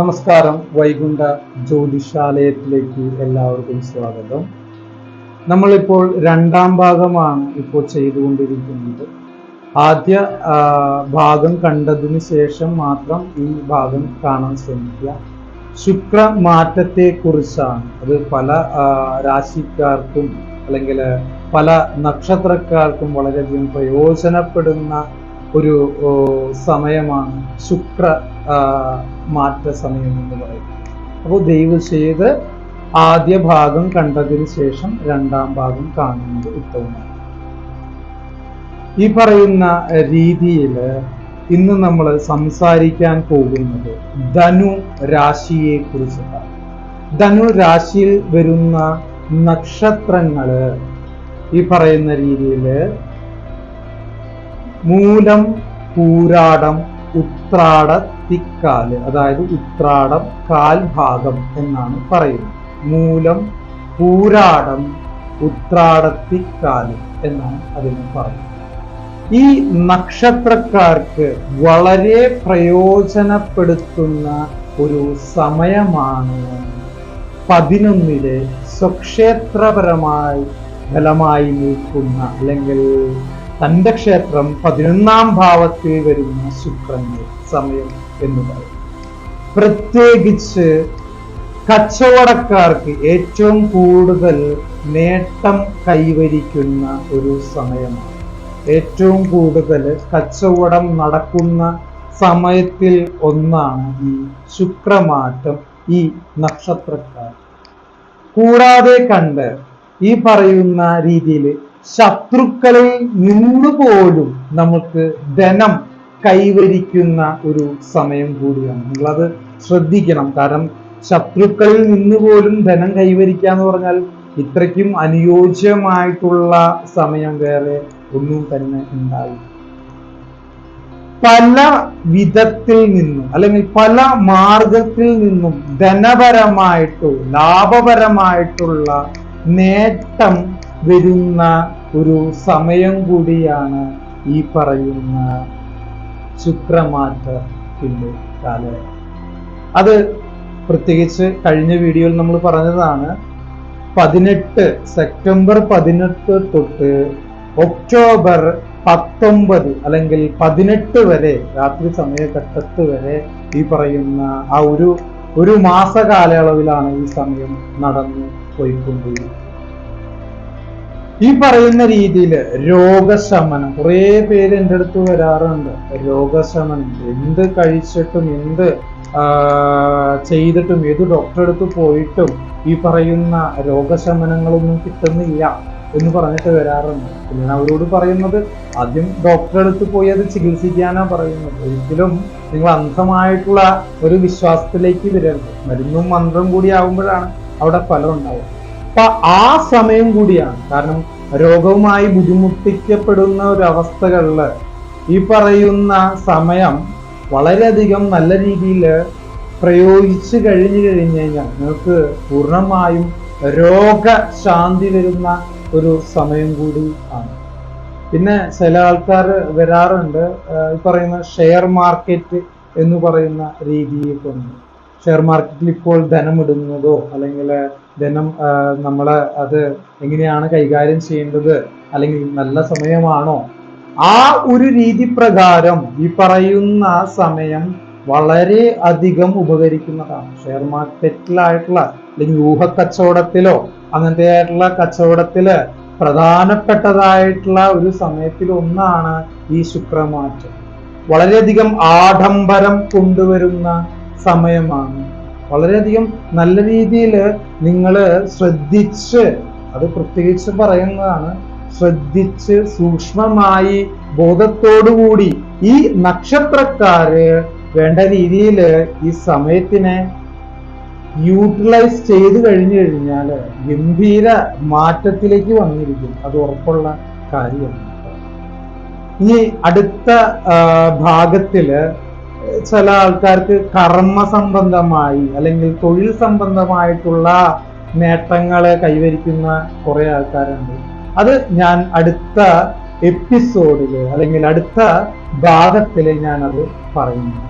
നമസ്കാരം. വൈകുണ്ഠ ജ്യോതിഷാലയത്തിലേക്ക് എല്ലാവർക്കും സ്വാഗതം. നമ്മളിപ്പോൾ രണ്ടാം ഭാഗമാണ് ഇപ്പോൾ ചെയ്തുകൊണ്ടിരിക്കുന്നത്. ആദ്യ ഭാഗം കണ്ടതിന് ശേഷം മാത്രം ഈ ഭാഗം കാണാൻ ശ്രമിക്കുക. ശുക്ര മാറ്റത്തെ കുറിച്ചാണ്. അത് പല രാശിക്കാർക്കും അല്ലെങ്കിൽ പല നക്ഷത്രക്കാർക്കും വളരെയധികം പ്രയോജനപ്പെടുന്ന ഒരു സമയമാണ് ശുക്ര മാറ്റ സമയം എന്ന് പറയുന്നത്. അപ്പോൾ ദയവ് ചെയ്ത് ആദ്യ ഭാഗം കണ്ടതിന് ശേഷം രണ്ടാം ഭാഗം കാണുന്നത് ഉത്തമമാണ്. ഈ പറയുന്ന രീതിയിൽ ഇന്ന് നമ്മൾ സംസാരിക്കാൻ പോകുന്നത് ധനു രാശിയെ കുറിച്ചിട്ടാണ്. ധനു രാശിയിൽ വരുന്ന നക്ഷത്രങ്ങള് ഈ പറയുന്ന രീതിയിൽ മൂലം, പൂരാടം, ഉത്രാട തിക്കാല്, അതായത് ഉത്രാടം കാൽ ഭാഗം എന്നാണ് പറയുന്നത്. മൂലം, പൂരാടം, ഉത്രാടത്തിക്കാല് എന്നാണ് അതിന് പറയുന്നത്. ഈ നക്ഷത്രക്കാർക്ക് വളരെ പ്രയോജനപ്പെടുത്തുന്ന ഒരു സമയമാണ് 11 സ്വക്ഷേത്രപരമായി ഫലമായി നിൽക്കുന്ന അല്ലെങ്കിൽ തന്റെ ക്ഷേത്രം 11ാം ഭാവത്തിൽ വരുന്ന ശുക്രന്റെ സമയം എന്ന് പറയും. പ്രത്യേകിച്ച് കച്ചവടക്കാർക്ക് ഏറ്റവും കൂടുതൽ നേട്ടം കൈവരിക്കുന്ന ഒരു സമയമാണ്. ഏറ്റവും കൂടുതൽ കച്ചവടം നടക്കുന്ന സമയത്തിൽ ഒന്നാണ് ഈ ശുക്രമാറ്റം ഈ നക്ഷത്രക്കാർ. കൂടാതെ കണ്ട് ഈ പറയുന്ന രീതിയിൽ ശത്രുക്കളിൽ നിന്നുപോലും നമുക്ക് ധനം കൈവരിക്കുന്ന ഒരു സമയം കൂടിയാണ്. നിങ്ങളത് ശ്രദ്ധിക്കണം. കാരണം ശത്രുക്കളിൽ നിന്നുപോലും ധനം കൈവരിക്കുക എന്ന് പറഞ്ഞാൽ ഇത്രയ്ക്കും അനുയോജ്യമായിട്ടുള്ള സമയം വേറെ ഒന്നും തന്നെ ഉണ്ടാവില്ല. പല വിധത്തിൽ നിന്നും അല്ലെങ്കിൽ പല മാർഗത്തിൽ നിന്നും ധനപരമായിട്ടും ലാഭപരമായിട്ടുള്ള നേട്ടം വരുന്ന ഒരു സമയം കൂടിയാണ് ഈ പറയുന്ന ശുക്രമാറ്റത്തിന്റെ കാലം. അത് പ്രത്യേകിച്ച് കഴിഞ്ഞ വീഡിയോയിൽ നമ്മൾ പറഞ്ഞതാണ്. സെപ്റ്റംബർ 18 തൊട്ട് ഒക്ടോബർ 19 അല്ലെങ്കിൽ 18 വരെ രാത്രി സമയഘട്ടത്ത് വരെ ഈ പറയുന്ന ആ ഒരു മാസ കാലയളവിലാണ് ഈ സമയം നടന്നു പോയിക്കൊണ്ടിരിക്കുന്നത്. ഈ പറയുന്ന രീതിയിൽ രോഗശമനം, കുറേ പേര് എൻ്റെ അടുത്ത് വരാറുണ്ട്. രോഗശമനം എന്ത് കഴിച്ചിട്ടും എന്ത് ചെയ്തിട്ടും ഏത് ഡോക്ടറെ അടുത്ത് പോയിട്ടും ഈ പറയുന്ന രോഗശമനങ്ങളൊന്നും കിട്ടുന്നില്ല എന്ന് പറഞ്ഞിട്ട് വരാറുണ്ട്. പിന്നെ ഞാൻ അവരോട് പറയുന്നത് ആദ്യം ഡോക്ടറെ അടുത്ത് പോയി അത് ചികിത്സിക്കാനാണ് പറയുന്നത്. ഒരിക്കലും നിങ്ങൾ അന്ധമായിട്ടുള്ള ഒരു വിശ്വാസത്തിലേക്ക് വരരുത്. മരുന്നും മന്ത്രം കൂടി ആവുമ്പോഴാണ് അവിടെ ഫലം ഉണ്ടാവുക. അപ്പൊ ആ സമയം കൂടിയാണ്. കാരണം രോഗവുമായി ബുദ്ധിമുട്ടിക്കപ്പെടുന്ന ഒരു അവസ്ഥകളില് ഈ പറയുന്ന സമയം വളരെയധികം നല്ല രീതിയിൽ പ്രയോഗിച്ചു കഴിഞ്ഞു കഴിഞ്ഞാൽ നിങ്ങൾക്ക് പൂർണ്ണമായും രോഗശാന്തി വരുന്ന ഒരു സമയം കൂടി ആണ്. പിന്നെ ചില ആൾക്കാർ വരാറുണ്ട് ഈ പറയുന്ന ഷെയർ മാർക്കറ്റ് എന്ന് പറയുന്ന രീതിയിൽ കൊണ്ട് ഷെയർ മാർക്കറ്റിൽ ഇപ്പോൾ ധനമിടുന്നതോ അല്ലെങ്കിൽ ധനം നമ്മളെ അത് എങ്ങനെയാണ് കൈകാര്യം ചെയ്യേണ്ടത് അല്ലെങ്കിൽ നല്ല സമയമാണോ, ആ ഒരു രീതി പ്രകാരം ഈ പറയുന്ന സമയം വളരെ അധികം ഉപകരിക്കുന്നതാണ്. ഷെയർ മാർക്കറ്റിലായിട്ടുള്ള അല്ലെങ്കിൽ ഊഹക്കച്ചവടത്തിലോ അങ്ങനത്തെ ആയിട്ടുള്ള കച്ചവടത്തില് പ്രധാനപ്പെട്ടതായിട്ടുള്ള ഒരു സമയത്തിൽ ഒന്നാണ് ഈ ശുക്രമാറ്റം. വളരെയധികം ആഡംബരം കൊണ്ടുവരുന്ന സമയമാണ്. വളരെയധികം നല്ല രീതിയിൽ നിങ്ങൾ ശ്രദ്ധിച്ച്, അത് പ്രത്യേകിച്ച് പറയുന്നതാണ്, ശ്രദ്ധിച്ച് സൂക്ഷ്മമായി ബോധത്തോടുകൂടി ഈ നക്ഷത്രക്കാര് വേണ്ട രീതിയിൽ ഈ സമയത്തിനെ യൂട്ടിലൈസ് ചെയ്ത് കഴിഞ്ഞു കഴിഞ്ഞാൽ ഗംഭീര മാറ്റത്തിലേക്ക് വന്നിരിക്കും. അത് ഉറപ്പുള്ള കാര്യമാണ്. ഇനി അടുത്ത ഭാഗത്തില് ചില ആൾക്കാർക്ക് കർമ്മ സംബന്ധമായി അല്ലെങ്കിൽ തൊഴിൽ സംബന്ധമായിട്ടുള്ള നേട്ടങ്ങളെ കൈവരിക്കുന്ന കുറെ ആൾക്കാരുണ്ട്. അത് ഞാൻ അടുത്ത എപ്പിസോഡില് അല്ലെങ്കിൽ അടുത്ത ഭാഗത്തില് ഞാനത് പറയുന്നു.